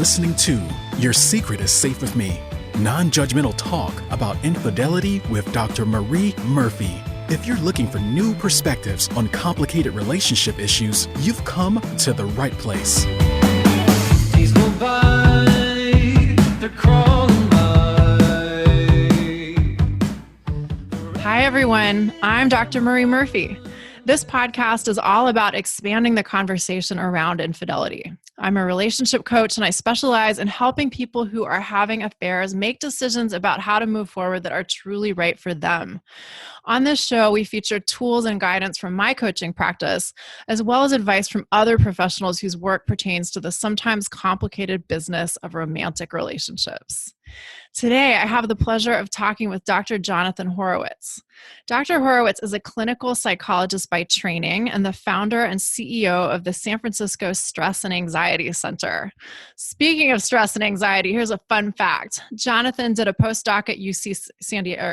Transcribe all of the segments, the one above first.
listening to Your Secret is Safe with Me, non-judgmental talk about infidelity with Dr. Marie Murphy. If you're looking for new perspectives on complicated relationship issues, you've come to the right place. Days go by, they're crawling by. Hi, everyone. I'm Dr. Marie Murphy. This podcast is all about expanding the conversation around infidelity. I'm a relationship coach, and I specialize in helping people who are having affairs make decisions about how to move forward that are truly right for them. On this show, we feature tools and guidance from my coaching practice, as well as advice from other professionals whose work pertains to the sometimes complicated business of romantic relationships. Today, I have the pleasure of talking with Dr. Jonathan Horowitz. Dr. Horowitz is a clinical psychologist by training and the founder and CEO of the San Francisco Stress and Anxiety Center. Speaking of stress and anxiety, here's a fun fact. Jonathan did a postdoc at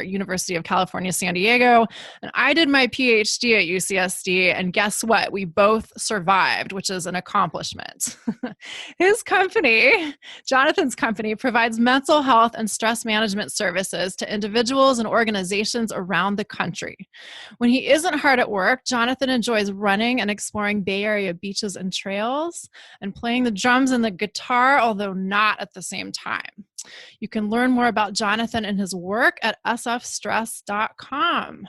University of California, San Diego, and I did my PhD at UCSD, and guess what? We both survived, which is an accomplishment. His company, Jonathan's company, provides mental health and stress management services to individuals and organizations around the country. When he isn't hard at work, Jonathan enjoys running and exploring Bay Area beaches and trails and playing the drums and the guitar, although not at the same time. You can learn more about Jonathan and his work at sfstress.com.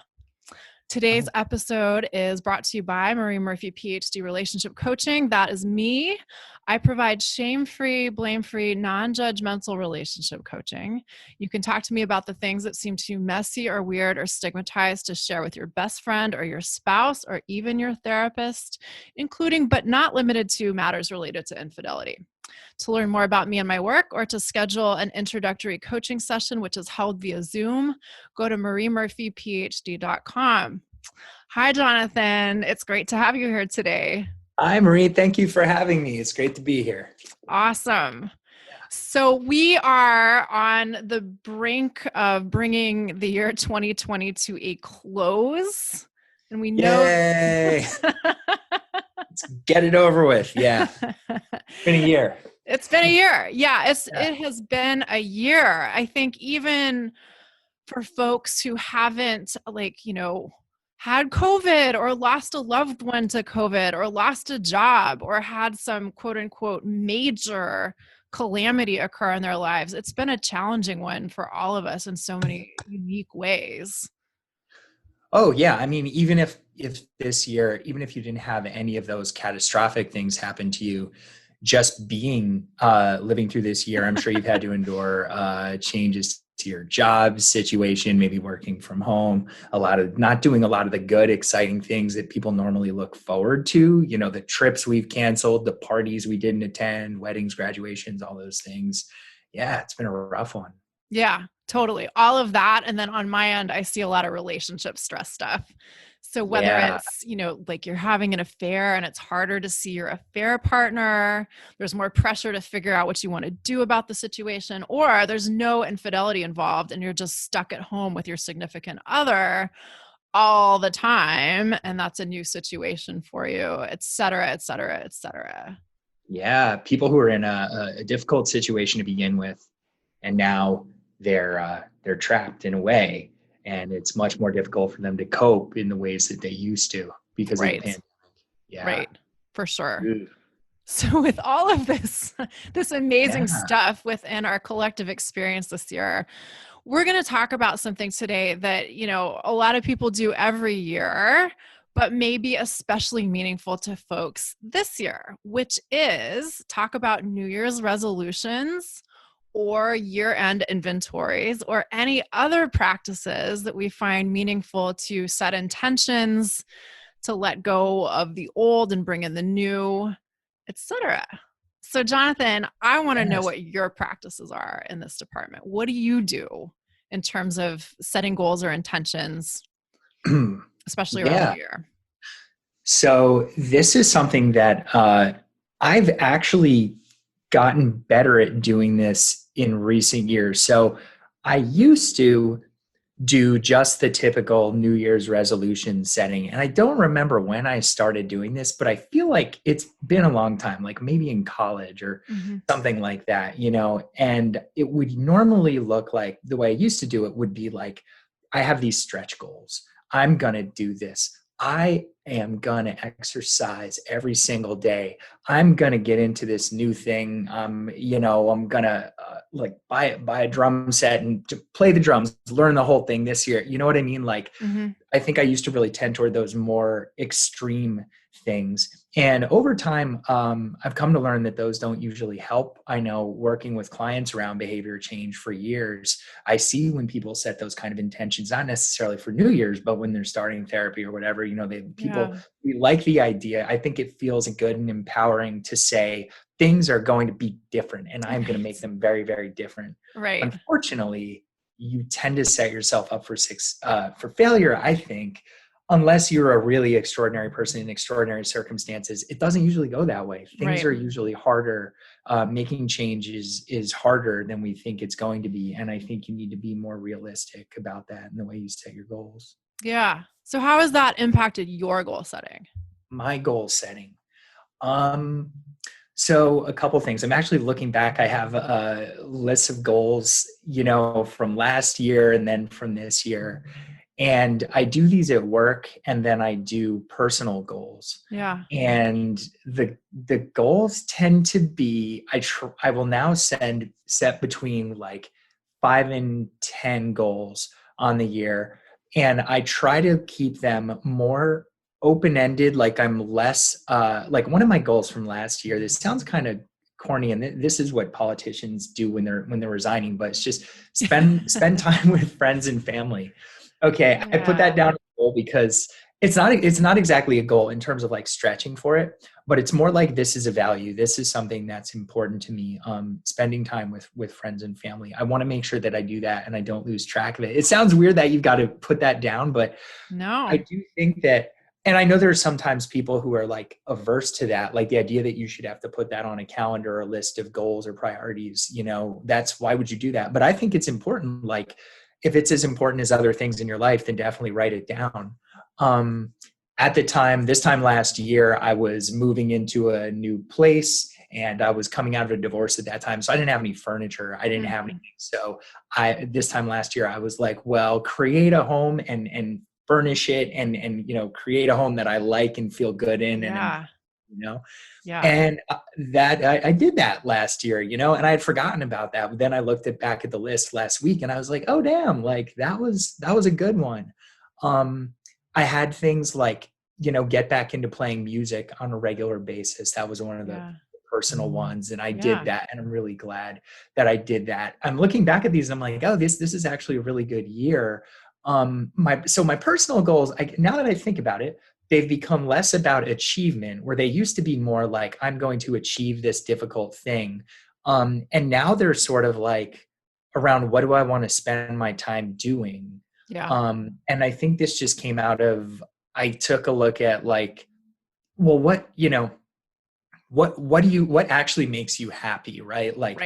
Today's episode is brought to you by Marie Murphy, PhD Relationship Coaching. That is me. I provide shame-free, blame-free, non-judgmental relationship coaching. You can talk to me about the things that seem too messy or weird or stigmatized to share with your best friend or your spouse or even your therapist, including but not limited to matters related to infidelity. To learn more about me and my work, or to schedule an introductory coaching session, which is held via Zoom, go to mariemurphyphd.com. Hi, Jonathan. It's great to have you here today. Hi, Marie. Thank you for having me. It's great to be here. Awesome. So we are on the brink of bringing the year 2020 to a close. And we know... Yay! Let's get it over with. Yeah. It's been a year. It's been a year. Yeah, it has been a year. I think even for folks who haven't had COVID or lost a loved one to COVID or lost a job or had some quote unquote major calamity occur in their lives, it's been a challenging one for all of us in so many unique ways. Oh yeah. I mean, even if this year, even if you didn't have any of those catastrophic things happen to you, just being living through this year, I'm sure you've had to endure changes to your job situation, maybe working from home, not doing a lot of the good, exciting things that people normally look forward to, the trips we've canceled, the parties we didn't attend, weddings, graduations, all those things. Yeah, it's been a rough one. Yeah, totally. All of that. And then on my end, I see a lot of relationship stress stuff. So whether it's, like you're having an affair and it's harder to see your affair partner, there's more pressure to figure out what you want to do about the situation, or there's no infidelity involved and you're just stuck at home with your significant other all the time. And that's a new situation for you, et cetera, et cetera, et cetera. Yeah. People who are in a difficult situation to begin with, and now they're trapped in a way. And it's much more difficult for them to cope in the ways that they used to because of the pandemic. Yeah. Right. For sure. Ooh. So with all of this amazing stuff within our collective experience this year, we're going to talk about something today that, a lot of people do every year, but maybe especially meaningful to folks this year, which is talk about New Year's resolutions or year-end inventories, or any other practices that we find meaningful to set intentions, to let go of the old and bring in the new, etc. So Jonathan, I want to know what your practices are in this department. What do you do in terms of setting goals or intentions, especially around the year? So this is something that I've actually gotten better at doing this in recent years. So I used to do just the typical New Year's resolution setting. And I don't remember when I started doing this, but I feel like it's been a long time, like maybe in college or Mhm. something like that, and it would normally look like the way I used to do it would be like, I have these stretch goals. I'm going to do this. I am going to exercise every single day. I'm going to get into this new thing. I'm going to like buy a drum set and to play the drums, learn the whole thing this year. You know what I mean? Like, Mhm. I think I used to really tend toward those more extreme things. And over time, I've come to learn that those don't usually help. I know working with clients around behavior change for years, I see when people set those kind of intentions, not necessarily for New Year's, but when they're starting therapy or whatever, Yeah. we like the idea. I think it feels good and empowering to say things are going to be different and I'm going to make them very, very different. Right. Unfortunately, you tend to set yourself up for failure, I think, unless you're a really extraordinary person in extraordinary circumstances. It doesn't usually go that way. Things Right. are usually harder. Making changes is harder than we think it's going to be. And I think you need to be more realistic about that in the way you set your goals. Yeah. So how has that impacted your goal setting? My goal setting. So a couple things. I'm actually looking back. I have a list of goals, from last year and then from this year. And I do these at work and then I do personal goals. Yeah. And the goals tend to be, I will now set between like 5 and 10 goals on the year. And I try to keep them more open-ended. Like I'm less, like one of my goals from last year, this sounds kind of corny, and this is what politicians do when they're resigning, but it's just spend time with friends and family. Okay, I put that down as a goal because it's not exactly a goal in terms of like stretching for it, but it's more like this is a value. This is something that's important to me. Spending time with friends and family. I want to make sure that I do that and I don't lose track of it. It sounds weird that you've got to put that down, but No. I do think that, and I know there's sometimes people who are like averse to that, like the idea that you should have to put that on a calendar or a list of goals or priorities, that's why would you do that? But I think it's important. Like if it's as important as other things in your life, then definitely write it down. At the time, this time last year, I was moving into a new place and I was coming out of a divorce at that time. So I didn't have any furniture. I didn't have anything. So this time last year, I was like, well, create a home and furnish it and create a home that I like and feel good in. Yeah. And that I did that last year, and I had forgotten about that. But then I looked back at the list last week and I was like, oh damn, like that was a good one. I had things like, get back into playing music on a regular basis. That was one of the personal ones. And I did that. And I'm really glad that I did that. I'm looking back at these and I'm like, oh, this is actually a really good year. My personal goals, now that I think about it, they've become less about achievement, where they used to be more like, I'm going to achieve this difficult thing. And now they're sort of like around, what do I want to spend my time doing? Yeah. And I think this just came out of, I took a look at like, well, what actually makes you happy, right? Like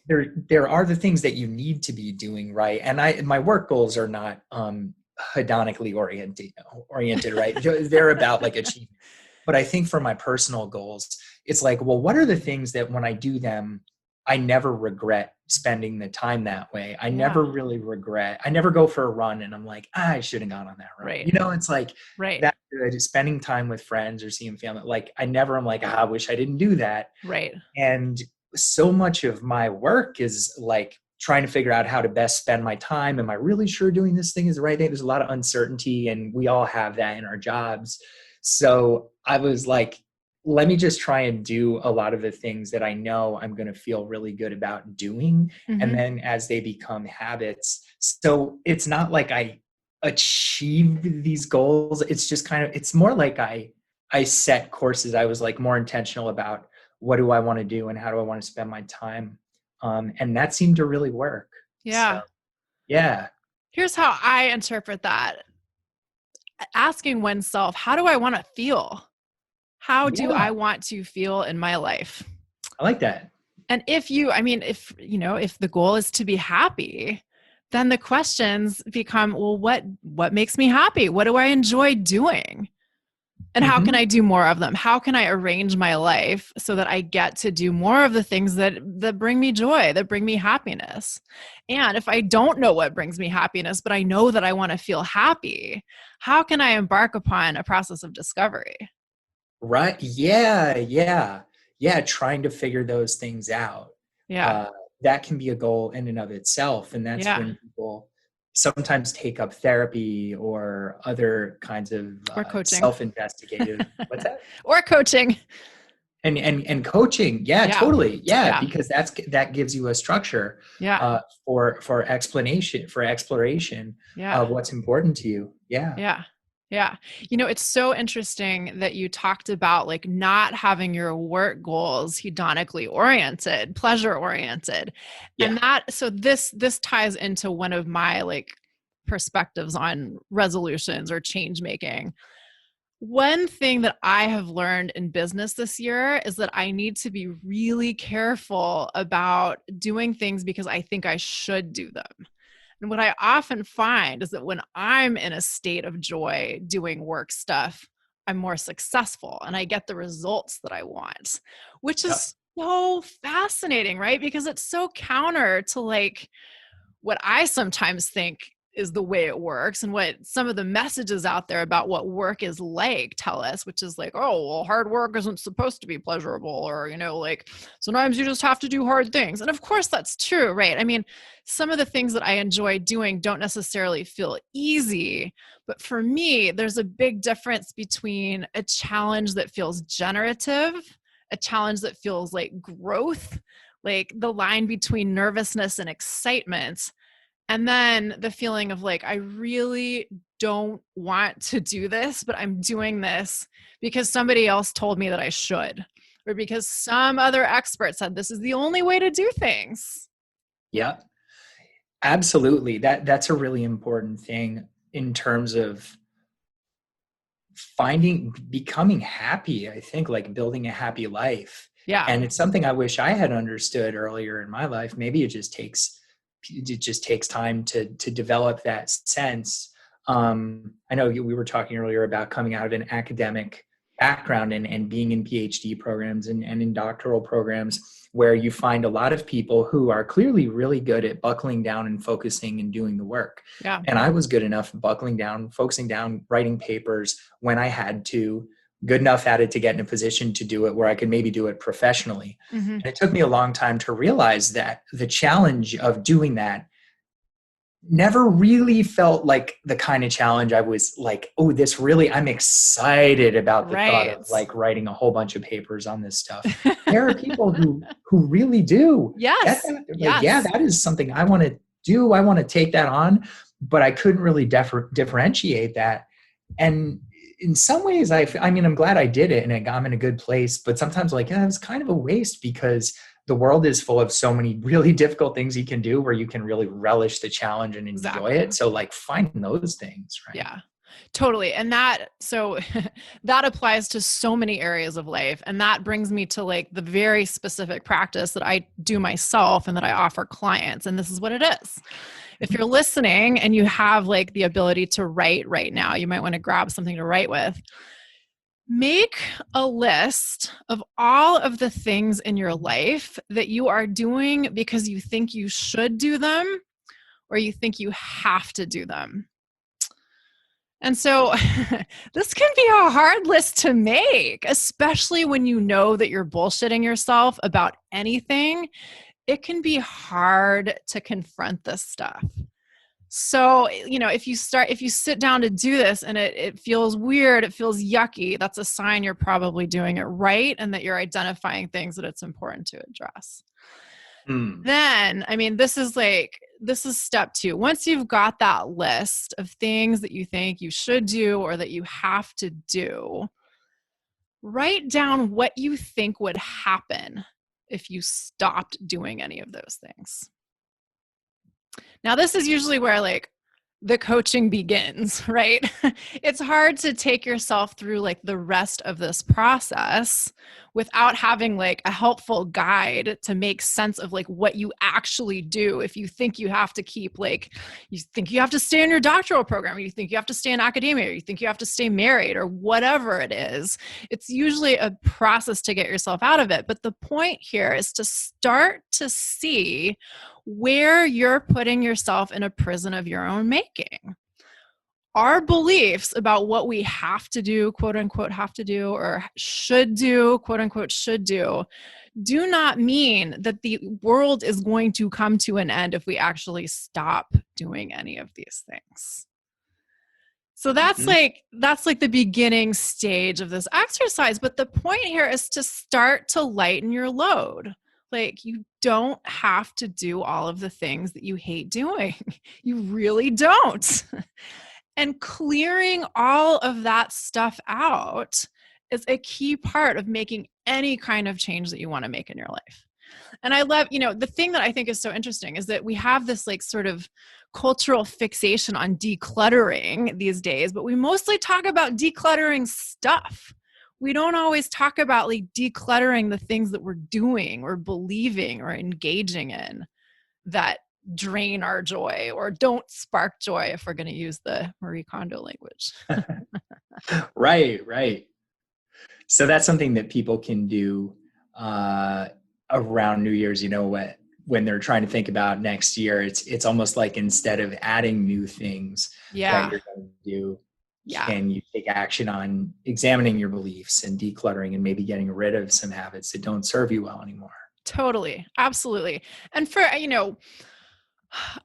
there are the things that you need to be doing, right? And my work goals are not hedonically oriented, right? They're about like achievement. But I think for my personal goals, it's like, well, what are the things that when I do them, I never regret spending the time that way. I never really regret. I never go for a run and I'm like, I should have gone on that run. Right. It's like that good, spending time with friends or seeing family. Like I never am like, I wish I didn't do that. Right. And so much of my work is like trying to figure out how to best spend my time. Am I really sure doing this thing is the right thing? There's a lot of uncertainty and we all have that in our jobs. So I was like, let me just try and do a lot of the things that I know I'm going to feel really good about doing. Mm-hmm. And then as they become habits, so it's not like I achieve these goals. It's just it's more like I set courses. I was like more intentional about what do I want to do and how do I want to spend my time. And that seemed to really work. Yeah. So, yeah. Here's how I interpret that. Asking oneself, how do I want to feel? How do I want to feel in my life? I like that. And if the goal is to be happy, then the questions become, well, what makes me happy? What do I enjoy doing? And how can I do more of them? How can I arrange my life so that I get to do more of the things that bring me joy, that bring me happiness? And if I don't know what brings me happiness, but I know that I want to feel happy, how can I embark upon a process of discovery? Right. Yeah. Yeah. Yeah. Trying to figure those things out. Yeah. That can be a goal in and of itself. And that's Yeah. when people sometimes take up therapy or other kinds of Or coaching. self-investigative. What's that? Or coaching. And coaching. Yeah, Yeah. totally. Yeah, Yeah. because that gives you a structure Yeah. for exploration Yeah. of what's important to you. Yeah. Yeah. Yeah. It's so interesting that you talked about like not having your work goals hedonically oriented, pleasure oriented. And so this ties into one of my like perspectives on resolutions or change making. One thing that I have learned in business this year is that I need to be really careful about doing things because I think I should do them. And what I often find is that when I'm in a state of joy doing work stuff, I'm more successful and I get the results that I want, which is so fascinating, right? Because it's so counter to like what I sometimes think is the way it works and what some of the messages out there about what work is like tell us, which is like, oh, well, hard work isn't supposed to be pleasurable, or, like sometimes you just have to do hard things. And of course that's true, right? I mean, some of the things that I enjoy doing don't necessarily feel easy, but for me, there's a big difference between a challenge that feels generative, a challenge that feels like growth, like the line between nervousness and excitement. And then the feeling of like, I really don't want to do this, but I'm doing this because somebody else told me that I should, or because some other expert said this is the only way to do things. Yeah, absolutely. That's a really important thing in terms of becoming happy. I think like building a happy life. Yeah. And it's something I wish I had understood earlier in my life. Maybe it just takes time to develop that sense. I know we were talking earlier about coming out of an academic background and being in PhD programs and in doctoral programs where you find a lot of people who are clearly really good at buckling down and focusing and doing the work. Yeah. And I was good enough buckling down, focusing down, writing papers when I had to, good enough at it to get in a position to do it where I could maybe do it professionally. Mm-hmm. And it took me a long time to realize that the challenge of doing that never really felt like the kind of challenge I was like, oh, I'm excited about the thought of like writing a whole bunch of papers on this stuff. There are people who really do. Yes. Yeah, that is something I want to do. I want to take that on, but I couldn't really differentiate that. And in some ways, I mean, I'm glad I did it and I'm in a good place, but sometimes like, it was kind of a waste because the world is full of so many really difficult things you can do where you can really relish the challenge and enjoy it. So like find those things, right? Yeah, totally. And that applies to so many areas of life. And that brings me to like the very specific practice that I do myself and that I offer clients. And this is what it is. If you're listening and you have like the ability to write right now, you might want to grab something to write with. Make a list of all of the things in your life that you are doing because you think you should do them or you think you have to do them. And so this can be a hard list to make, especially when you know that you're bullshitting yourself about anything. It can be hard to confront this stuff. So, if you sit down to do this and it feels weird, it feels yucky, that's a sign you're probably doing it right and that you're identifying things that it's important to address. Then, I mean, this is step 2. Once you've got that list of things that you think you should do or that you have to do, write down what you think would happen if you stopped doing any of those things. Now, this is usually where like the coaching begins, right? It's hard to take yourself through like the rest of this process without having like a helpful guide to make sense of like what you actually do. If you think you have to keep like, you think you have to stay in your doctoral program, or you think you have to stay in academia, or you think you have to stay married, or whatever it is, it's usually a process to get yourself out of it. But the point here is to start to see where you're putting yourself in a prison of your own making. Our beliefs about what we have to do, quote unquote, have to do, or should do, quote unquote, should do not mean that the world is going to come to an end if we actually stop doing any of these things. So that's like the beginning stage of this exercise. But the point here is to start to lighten your load. Like, you don't have to do all of the things that you hate doing. You really don't. And clearing all of that stuff out is a key part of making any kind of change that you want to make in your life. And I love, the thing that I think is so interesting is that we have this like sort of cultural fixation on decluttering these days, but we mostly talk about decluttering stuff. We don't always talk about like decluttering the things that we're doing or believing or engaging in that drain our joy or don't spark joy, if we're going to use the Marie Kondo language. Right. So that's something that people can do around New Year's, when they're trying to think about next year. It's almost like instead of adding new things that you're going to do, can you take action on examining your beliefs and decluttering and maybe getting rid of some habits that don't serve you well anymore? Totally. Absolutely. And for,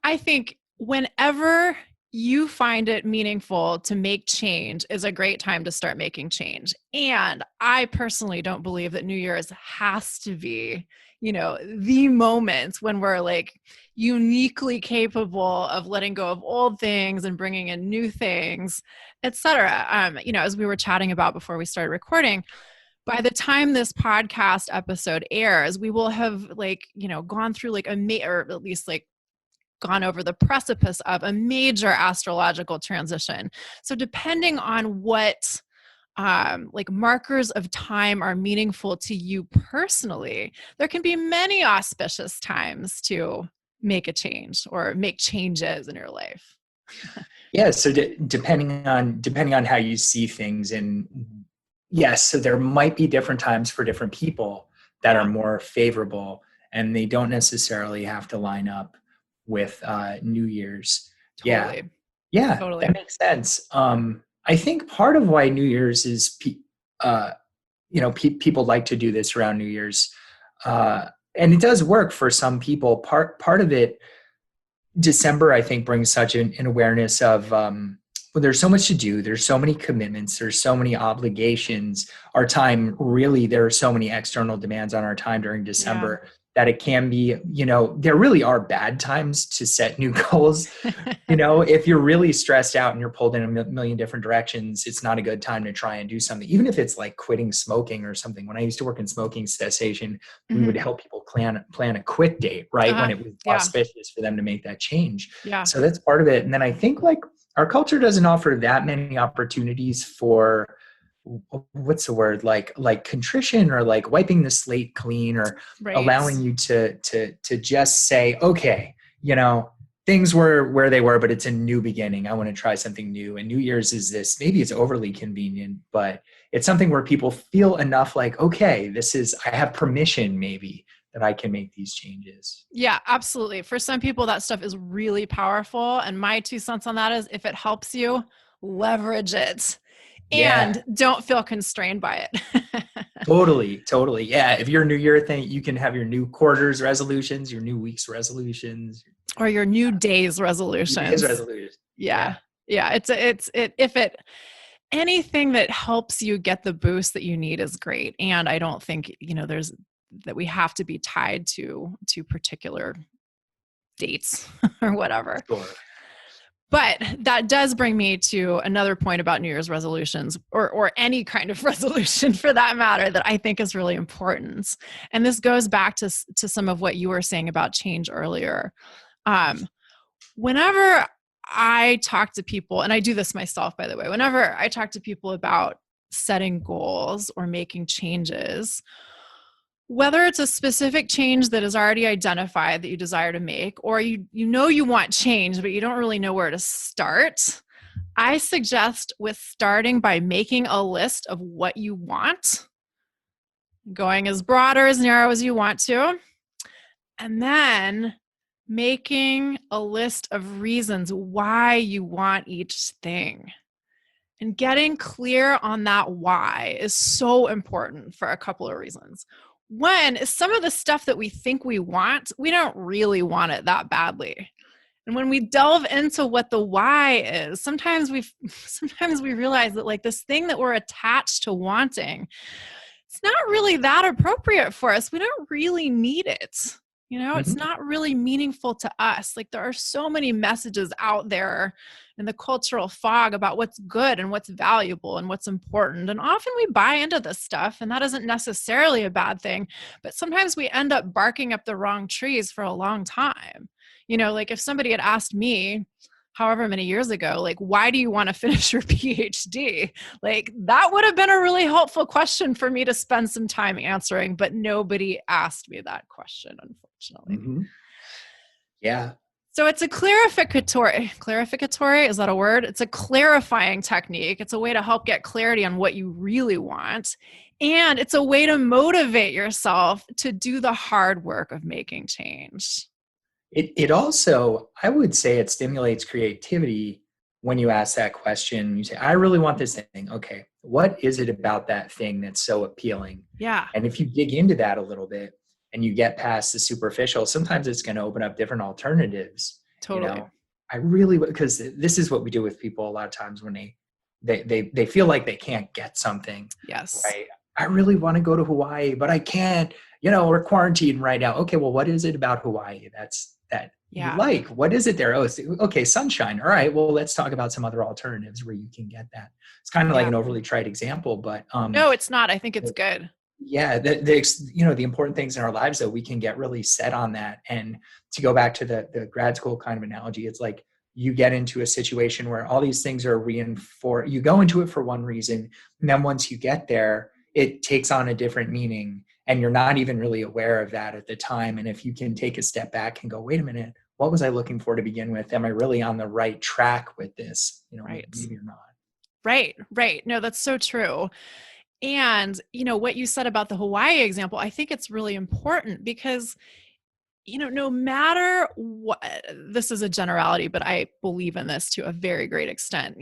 I think whenever you find it meaningful to make change is a great time to start making change. And I personally don't believe that New Year's has to be, the moment when we're like uniquely capable of letting go of old things and bringing in new things, et cetera. As we were chatting about before we started recording, by the time this podcast episode airs, we will have gone through or at least gone over the precipice of a major astrological transition. So depending on what markers of time are meaningful to you personally, there can be many auspicious times to make a change or make changes in your life. Yeah. So depending on how you see things, and yes, so there might be different times for different people that are more favorable, and they don't necessarily have to line up with New Year's. Totally. Yeah, totally. That makes sense. I think part of why New Year's is, people like to do this around New Year's, and it does work for some people. Part of it, December, I think, brings such an awareness of, there's so much to do. There's so many commitments. There's so many obligations. Our time, really, there are so many external demands on our time during December. That it can be, there really are bad times to set new goals. If you're really stressed out and you're pulled in a million different directions, it's not a good time to try and do something, even if it's like quitting smoking or something. When I used to work in smoking cessation, we would help people plan a quit date, right? When it was auspicious for them to make that change. Yeah. So that's part of it. And then I think our culture doesn't offer that many opportunities for, what's the word, like contrition, or like wiping the slate clean, or allowing you to just say, okay, things were where they were, but it's a new beginning. I want to try something new. And New Year's is this, maybe it's overly convenient, but it's something where people feel enough like, okay, I have permission maybe that I can make these changes. Yeah, absolutely. For some people, that stuff is really powerful. And my 2 cents on that is, if it helps you, leverage it. And don't feel constrained by it. Totally. Yeah. If your New Year thing, you can have your new quarter's resolutions, your new week's resolutions, or your new day's resolutions. Yeah. Anything that helps you get the boost that you need is great. And I don't think, that we have to be tied to particular dates or whatever. Sure. But that does bring me to another point about New Year's resolutions, or any kind of resolution for that matter, that I think is really important. And this goes back to some of what you were saying about change earlier. Whenever I talk to people, and I do this myself, by the way, whenever I talk to people about setting goals or making changes, whether it's a specific change that is already identified that you desire to make, or you know you want change, but you don't really know where to start, I suggest with starting by making a list of what you want, going as broad or as narrow as you want to, and then making a list of reasons why you want each thing. And getting clear on that why is so important for a couple of reasons. One is some of the stuff that we think we want, we don't really want it that badly. And when we delve into what the why is, sometimes we realize that like this thing that we're attached to wanting, it's not really that appropriate for us. We don't really need it. It's not really meaningful to us. Like there are so many messages out there in the cultural fog about what's good and what's valuable and what's important. And often we buy into this stuff, and that isn't necessarily a bad thing, but sometimes we end up barking up the wrong trees for a long time. Like if somebody had asked me however many years ago, like, why do you want to finish your PhD? Like that would have been a really helpful question for me to spend some time answering, but nobody asked me that question, unfortunately. Yeah. So it's a clarificatory, is that a word? It's a clarifying technique. It's a way to help get clarity on what you really want. And it's a way to motivate yourself to do the hard work of making change. It also, I would say it stimulates creativity when you ask that question. You say, I really want this thing. Okay, what is it about that thing that's so appealing? Yeah. And if you dig into that a little bit and you get past the superficial, sometimes it's going to open up different alternatives. Totally. Because this is what we do with people a lot of times when they feel like they can't get something. Yes. Right. I really want to go to Hawaii, but I can't, we're quarantined right now. Okay, well, what is it about Hawaii that you like? What is it there? Oh, okay, sunshine. All right, well, let's talk about some other alternatives where you can get that. It's kind of like an overly trite example, but no, it's not. I think it's good. Yeah, the important things in our lives, though, we can get really set on that. And to go back to the grad school kind of analogy, it's like you get into a situation where all these things are reinforced. You go into it for one reason, and then once you get there, it takes on a different meaning, and you're not even really aware of that at the time. And if you can take a step back and go, wait a minute, what was I looking for to begin with? Am I really on the right track with this? Right. Maybe you're not. Right. No, that's so true. And, what you said about the Hawaii example, I think it's really important because, no matter what, this is a generality, but I believe in this to a very great extent,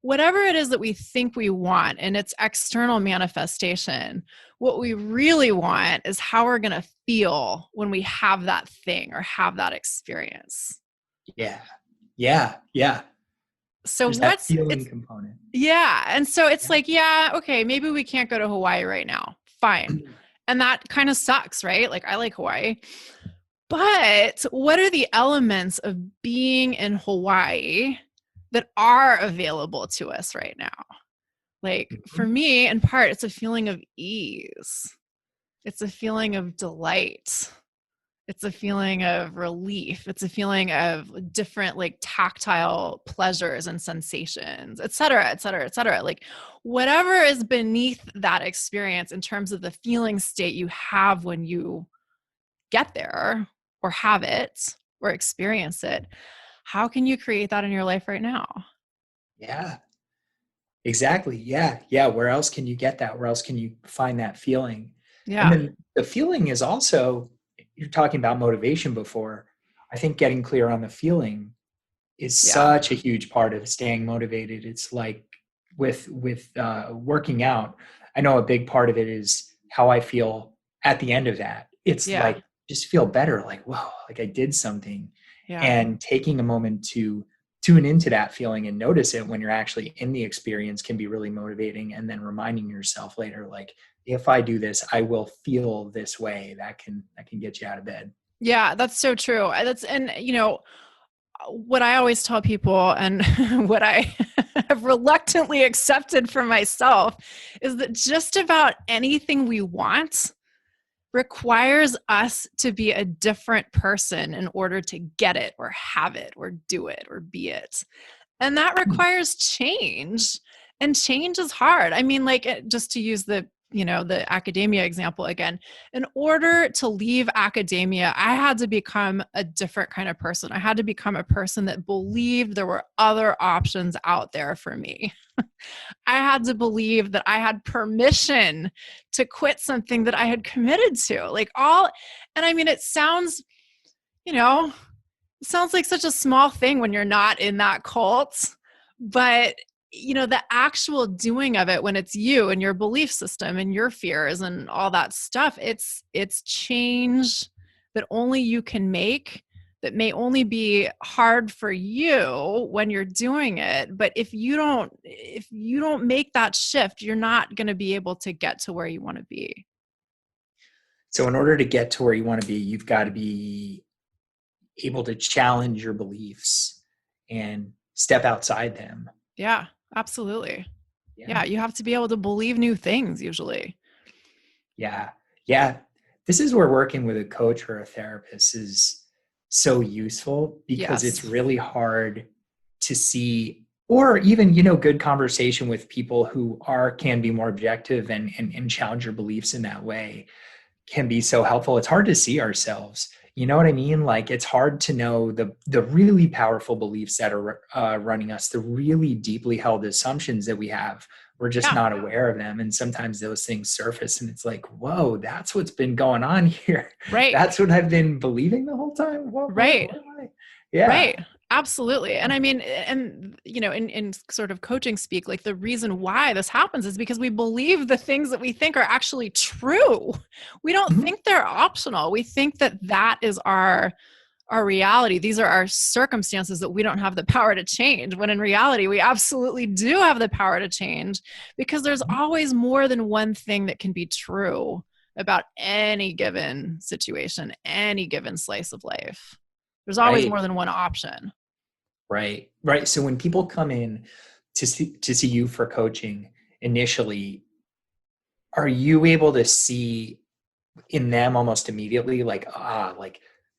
whatever it is that we think we want in its external manifestation, what we really want is how we're going to feel when we have that thing or have that experience. Yeah. So there's that feeling component. Yeah. And so it's like, okay, maybe we can't go to Hawaii right now. Fine. And that kind of sucks, right? Like I like Hawaii. But what are the elements of being in Hawaii that are available to us right now? Like for me, in part, it's a feeling of ease. It's a feeling of delight. It's a feeling of relief. It's a feeling of different like tactile pleasures and sensations, et cetera, et cetera, et cetera. Like whatever is beneath that experience in terms of the feeling state you have when you get there or have it or experience it, how can you create that in your life right now? Yeah, exactly. Yeah. Where else can you get that? Where else can you find that feeling? Yeah. And then the feeling is also, you're talking about motivation before. I think getting clear on the feeling is such a huge part of staying motivated. It's like with working out, I know a big part of it is how I feel at the end of that. It's like, just feel better. Like, whoa, like I did something. Yeah. And taking a moment to tune into that feeling and notice it when you're actually in the experience can be really motivating. And then reminding yourself later, like, if I do this, I will feel this way. That can get you out of bed. Yeah, that's so true. What I always tell people and what I have reluctantly accepted for myself is that just about anything we want, requires us to be a different person in order to get it or have it or do it or be it. And that requires change. And change is hard. I mean, like, just to use the academia example again, in order to leave academia, I had to become a different kind of person. I had to become a person that believed there were other options out there for me. I had to believe that I had permission to quit something that I had committed to. And I mean, it sounds like such a small thing when you're not in that cult, but the actual doing of it when it's you and your belief system and your fears and all that stuff, it's change that only you can make, that may only be hard for you when you're doing it. But if you don't make that shift, you're not going to be able to get to where you want to be. So in order to get to where you want to be, you've got to be able to challenge your beliefs and step outside them. Yeah, absolutely. Yeah, you have to be able to believe new things usually. Yeah. This is where working with a coach or a therapist is so useful, because it's really hard to see, or even, good conversation with people who can be more objective and challenge your beliefs in that way can be so helpful. It's hard to see ourselves. You know what I mean? Like, it's hard to know the really powerful beliefs that are running us, the really deeply held assumptions that we have. We're just not aware of them. And sometimes those things surface and it's like, whoa, that's what's been going on here. Right. That's what I've been believing the whole time. Right. Yeah. Right. Absolutely. And I mean, and in sort of coaching speak, like, the reason why this happens is because we believe the things that we think are actually true. We don't think they're optional. We think that is our reality. These are our circumstances that we don't have the power to change, when in reality, we absolutely do have the power to change, because there's always more than one thing that can be true about any given situation, any given slice of life. There's always more than one option. Right. So when people come in to see you for coaching initially, are you able to see in them almost immediately, like,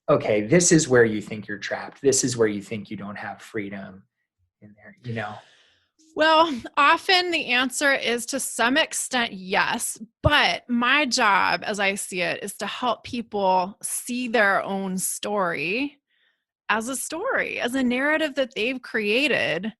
okay, this is where you think you're trapped. This is where you think you don't have freedom in there, Well, often the answer is, to some extent, yes. But my job, as I see it, is to help people see their own story, as a narrative that they've created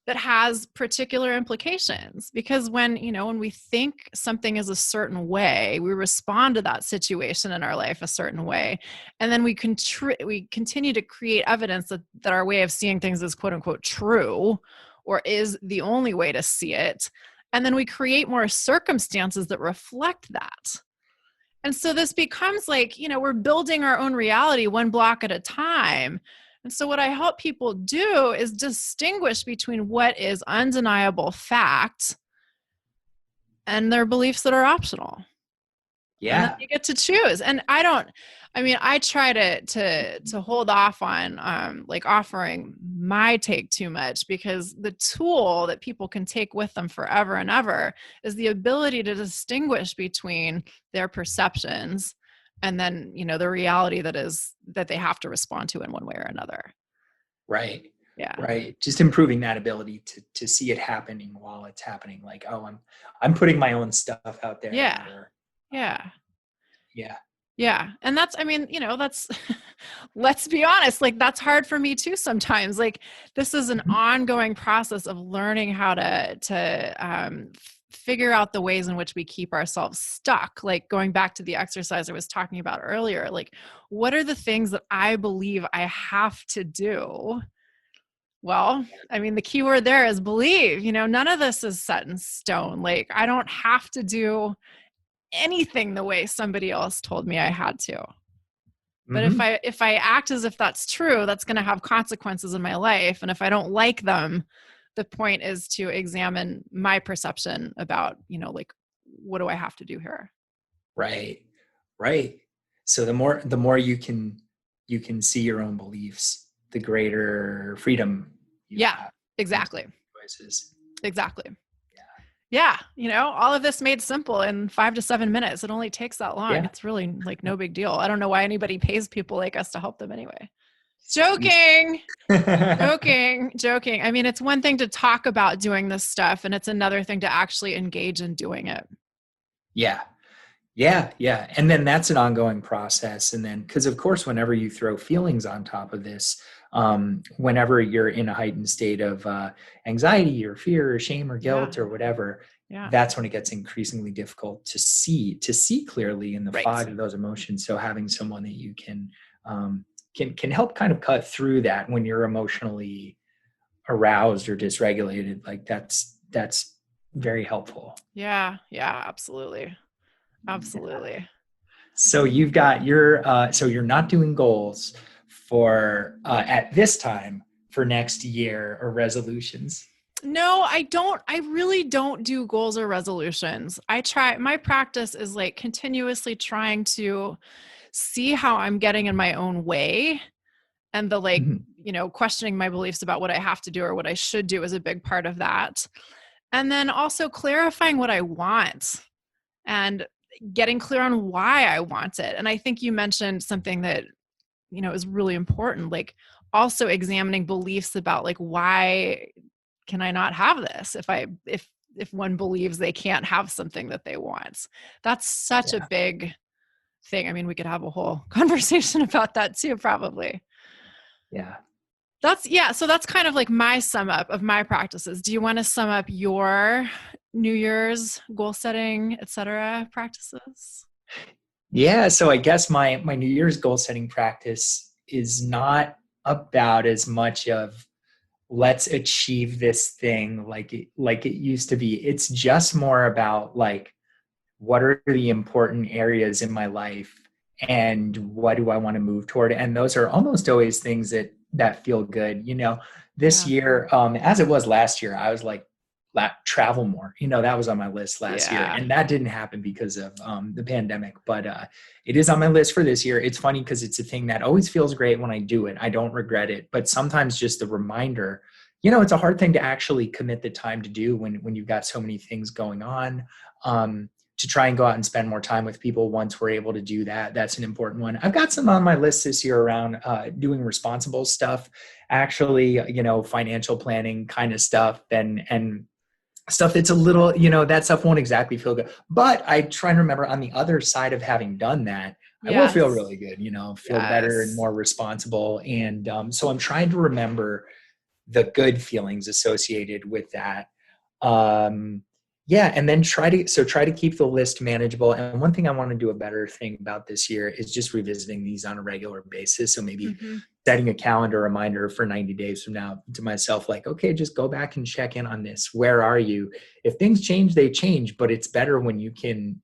that has particular implications. Because when we think something is a certain way, we respond to that situation in our life a certain way. And then we continue to create evidence that our way of seeing things is quote unquote true, or is the only way to see it. And then we create more circumstances that reflect that. And so this becomes like, we're building our own reality one block at a time. And so what I help people do is distinguish between what is undeniable fact and their beliefs that are optional. Yeah. And then you get to choose. And I try to hold off on like offering my take too much, because the tool that people can take with them forever and ever is the ability to distinguish between their perceptions and then, the reality that they have to respond to in one way or another. Right. Yeah. Right. Just improving that ability to see it happening while it's happening. Like, oh, I'm putting my own stuff out there. Yeah. Yeah. And that's, let's be honest, like, that's hard for me too sometimes. Like, this is an ongoing process of learning how to figure out the ways in which we keep ourselves stuck. Like, going back to the exercise I was talking about earlier, like, what are the things that I believe I have to do? Well, the key word there is believe. None of this is set in stone. Like, I don't have to do anything the way somebody else told me I had to. But if I act as if that's true, that's going to have consequences in my life. And if I don't like them, the point is to examine my perception about, like, what do I have to do here? Right. So the more you can see your own beliefs, the greater freedom you have. Exactly. Choices. Exactly. Yeah. All of this made simple in 5 to 7 minutes. It only takes that long. Yeah. It's really like no big deal. I don't know why anybody pays people like us to help them anyway. Joking. Joking. I mean, it's one thing to talk about doing this stuff, and it's another thing to actually engage in doing it. Yeah. Yeah. Yeah. And then that's an ongoing process. And then, because of course, whenever you throw feelings on top of this, whenever you're in a heightened state of anxiety or fear or shame or guilt or whatever, that's when it gets increasingly difficult to see clearly in the fog of those emotions. So having someone that you can help kind of cut through that when you're emotionally aroused or dysregulated, like that's very helpful. Yeah. Absolutely. So you've got so you're not doing goals for at this time for next year or resolutions. No, I don't. I really don't do goals or resolutions. My practice is like continuously trying to see how I'm getting in my own way. And the questioning my beliefs about what I have to do or what I should do is a big part of that. And then also clarifying what I want and getting clear on why I want it. And I think you mentioned something that, is really important, like also examining beliefs about like, why can I not have this if one believes they can't have something that they want? That's such a big thing. I mean, we could have a whole conversation about that too, probably. Yeah. So that's kind of like my sum up of my practices. Do you want to sum up your New Year's goal setting, et cetera, practices? Yeah. So I guess my New Year's goal setting practice is not about as much of let's achieve this thing like it used to be. It's just more about like, what are the important areas in my life and what do I want to move toward? And those are almost always things that feel good. This year, as it was last year, I was like, travel more, that was on my list last year, and that didn't happen because of the pandemic, but it is on my list for this year. It's funny because it's a thing that always feels great when I do it. I don't regret it, but sometimes just the reminder, it's a hard thing to actually commit the time to do when you've got so many things going on. To try and go out and spend more time with people once we're able to do that. That's an important one. I've got some on my list this year around doing responsible stuff, actually, financial planning kind of stuff and stuff that's a little, that stuff won't exactly feel good. But I try and remember on the other side of having done that, I will feel really good, feel better and more responsible. And so I'm trying to remember the good feelings associated with that. And then try to keep the list manageable. And one thing I want to do a better thing about this year is just revisiting these on a regular basis. So maybe setting a calendar reminder for 90 days from now to myself, like, okay, just go back and check in on this. Where are you? If things change, they change, but it's better when you can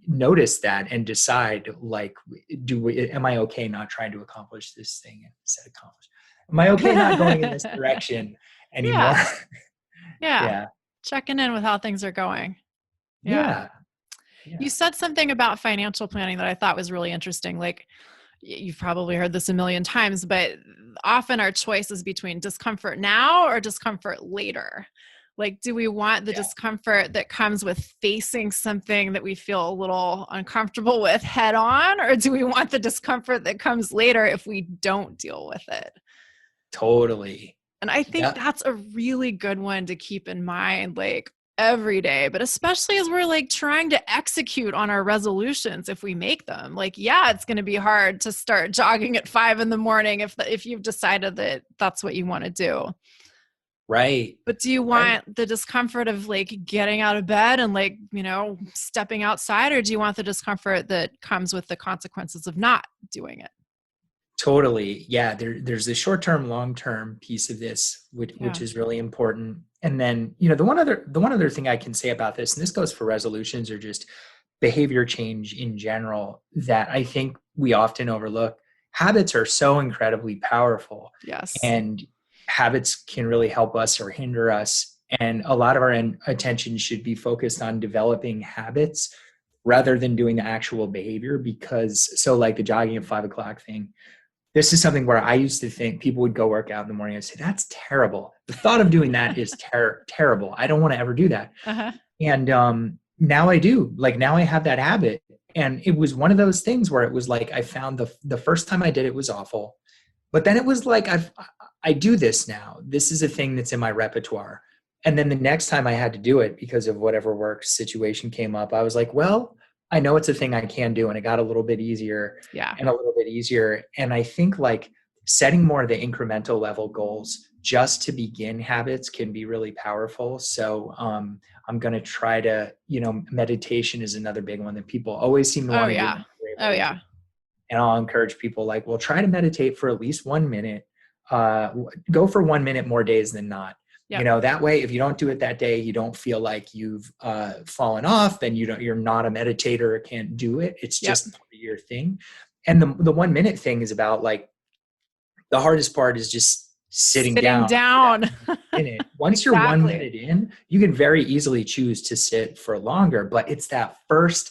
notice that and decide, like, am I okay not trying to accomplish this thing instead of accomplish? Am I okay not going in this direction anymore? Yeah. Checking in with how things are going. Yeah. You said something about financial planning that I thought was really interesting. Like, you've probably heard this a million times, but often our choice is between discomfort now or discomfort later. Like, do we want the discomfort that comes with facing something that we feel a little uncomfortable with head on, or do we want the discomfort that comes later if we don't deal with it? Totally. And I think that's a really good one to keep in mind, like every day, but especially as we're like trying to execute on our resolutions. If we make them, like, it's going to be hard to start jogging at 5 a.m. if you've decided that that's what you want to do. Right. But do you want the discomfort of like getting out of bed and like, stepping outside, or do you want the discomfort that comes with the consequences of not doing it? Totally. Yeah. There's the short-term, long-term piece of this, which is really important. And then, the one other thing I can say about this, and this goes for resolutions or just behavior change in general, that I think we often overlook. Habits are so incredibly powerful. Yes. And habits can really help us or hinder us. And a lot of our attention should be focused on developing habits rather than doing the actual behavior, because like the jogging at 5 o'clock thing, this is something where I used to think people would go work out in the morning and say, that's terrible. The thought of doing that is terrible. I don't want to ever do that. Uh-huh. And now I do. Like now I have that habit. And it was one of those things where it was like I found the first time I did it was awful. But then it was like I do this now. This is a thing that's in my repertoire. And then the next time I had to do it because of whatever work situation came up, I was like, well, I know it's a thing I can do. And it got a little bit easier and a little bit easier. And I think like setting more of the incremental level goals just to begin habits can be really powerful. So I'm going to try to, meditation is another big one that people always seem to want to do. Oh yeah. And I'll encourage people like, well, try to meditate for at least 1 minute. Go for 1 minute more days than not. Yep. That way, if you don't do it that day, you don't feel like you've fallen off and you're not a meditator or can't do it. It's just part of your thing. And the 1 minute thing is about like, the hardest part is just sitting down. Once you're 1 minute in, you can very easily choose to sit for longer, but it's that first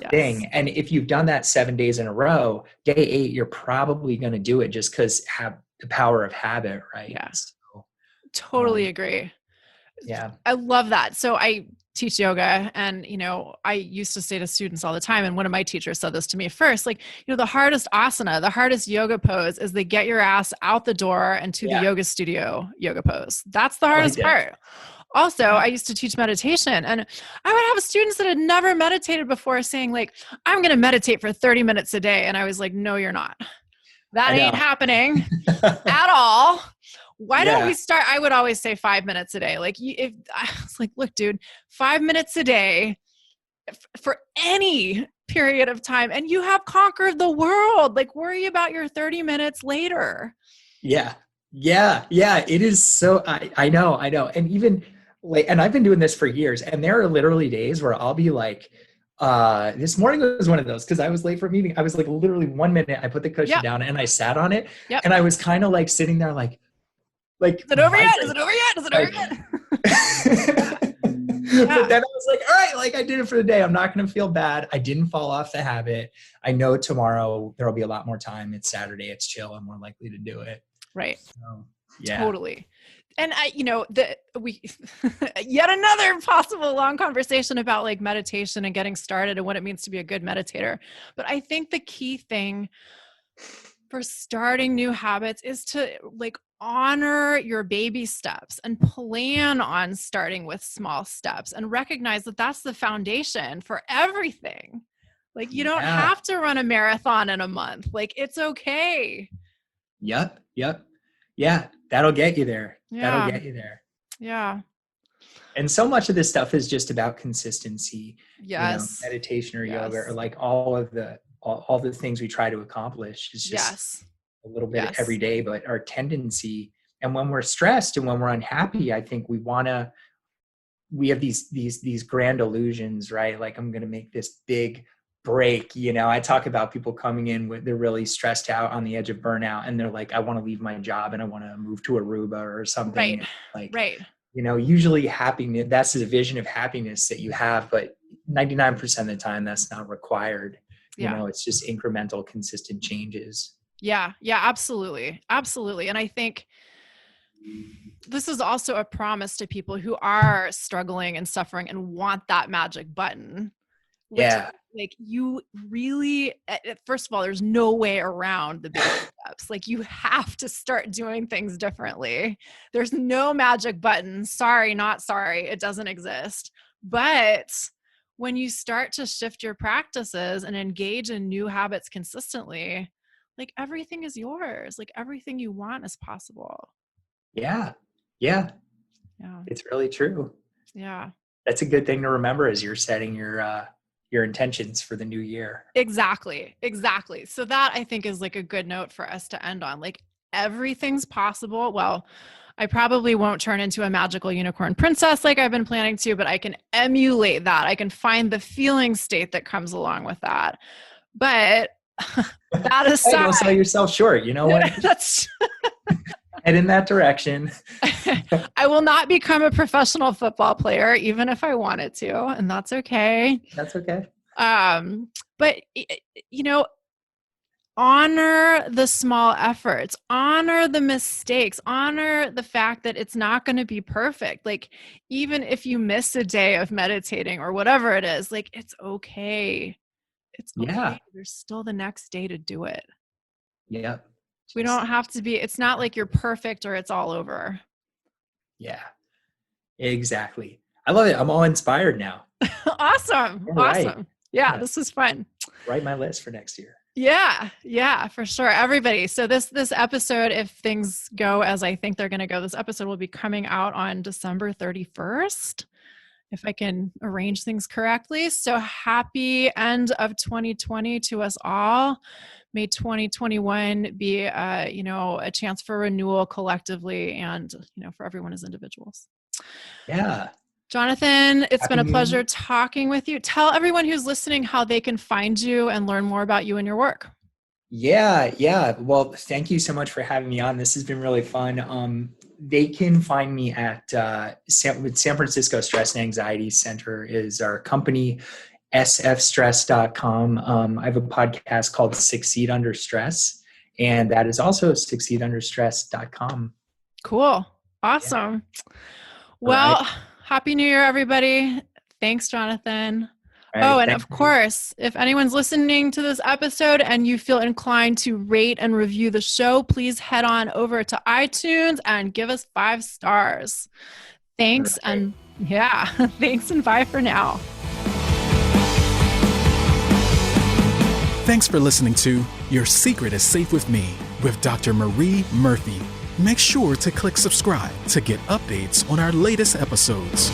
thing. And if you've done that 7 days in a row, day 8, you're probably going to do it just because have the power of habit, right? Yeah. Totally agree. Yeah. I love that. So I teach yoga and, I used to say to students all the time, and one of my teachers said this to me first, like, the hardest asana, the hardest yoga pose is they get your ass out the door and to the yoga studio yoga pose. That's the hardest part. Also, I used to teach meditation and I would have students that had never meditated before saying like, I'm going to meditate for 30 minutes a day. And I was like, no, you're not. That ain't happening at all. Why don't we start? I would always say 5 minutes a day. Like if I was like, look, dude, 5 minutes a day for any period of time and you have conquered the world. Like worry about your 30 minutes later. Yeah. It is so, I know. And even like, and I've been doing this for years and there are literally days where I'll be like, this morning was one of those because I was late for a meeting. I was like literally 1 minute. I put the cushion down and I sat on it and I was kind of like sitting there like, is it over yet? Is it over yet? But then I was like, all right, like I did it for the day. I'm not going to feel bad. I didn't fall off the habit. I know tomorrow there'll be a lot more time. It's Saturday. It's chill. I'm more likely to do it. Right. So, Totally. And we yet another possible long conversation about like meditation and getting started and what it means to be a good meditator. But I think the key thing for starting new habits is to like honor your baby steps and plan on starting with small steps and recognize that that's the foundation for everything. Like you don't have to run a marathon in a month. Like it's okay. Yep. Yeah. That'll get you there. Yeah. And so much of this stuff is just about consistency. Yes. Meditation or yoga or like all the things we try to accomplish is just a little bit every day, but our tendency. And when we're stressed and when we're unhappy, I think we have these grand illusions, right? Like I'm going to make this big break. I talk about people coming in they're really stressed out on the edge of burnout and they're like, I want to leave my job and I want to move to Aruba or something. Right. Usually happiness, that's the vision of happiness that you have, but 99% of the time that's not required. It's just incremental, consistent changes. Yeah, absolutely. Absolutely. And I think this is also a promise to people who are struggling and suffering and want that magic button. Like you really, first of all, there's no way around the baby steps. Like you have to start doing things differently. There's no magic button. Sorry, not sorry. It doesn't exist. But when you start to shift your practices and engage in new habits consistently, like everything is yours. Like everything you want is possible. Yeah. It's really true. Yeah. That's a good thing to remember as you're setting your intentions for the new year. Exactly. So that I think is like a good note for us to end on. Like everything's possible. Well, I probably won't turn into a magical unicorn princess like I've been planning to, but I can emulate that. I can find the feeling state that comes along with that. But that aside, don't sell yourself short. You know what? That's head in that direction. I will not become a professional football player, even if I wanted to, and that's okay. That's okay. But honor the small efforts, honor the mistakes, honor the fact that it's not going to be perfect. Like, even if you miss a day of meditating or whatever it is, like, it's okay. It's okay. Yeah. There's still the next day to do it. Yeah. We don't have to be, it's not like you're perfect or it's all over. Yeah, exactly. I love it. I'm all inspired now. Awesome. Right. Awesome. Yeah, this is fun. Write my list for next year. Yeah, for sure. Everybody. So this episode, if things go as I think they're going to go, this episode will be coming out on December 31st, if I can arrange things correctly. So happy end of 2020 to us all. May 2021 be, a chance for renewal collectively and, for everyone as individuals. Yeah. Jonathan, it's Happy been a New pleasure Year. talking with you. Tell everyone who's listening how they can find you and learn more about you and your work. Yeah. Well, thank you so much for having me on. This has been really fun. They can find me at San Francisco Stress and Anxiety Center is our company, sfstress.com. I have a podcast called Succeed Under Stress, and that is also succeedunderstress.com. Cool. Awesome. Yeah. Well, right. Happy New Year, everybody. Thanks, Jonathan. Right, and of course, if anyone's listening to this episode and you feel inclined to rate and review the show, please head on over to iTunes and give us 5 stars. Thanks. Right. And thanks and bye for now. Thanks for listening to Your Secret is Safe with Me with Dr. Marie Murphy. Make sure to click subscribe to get updates on our latest episodes.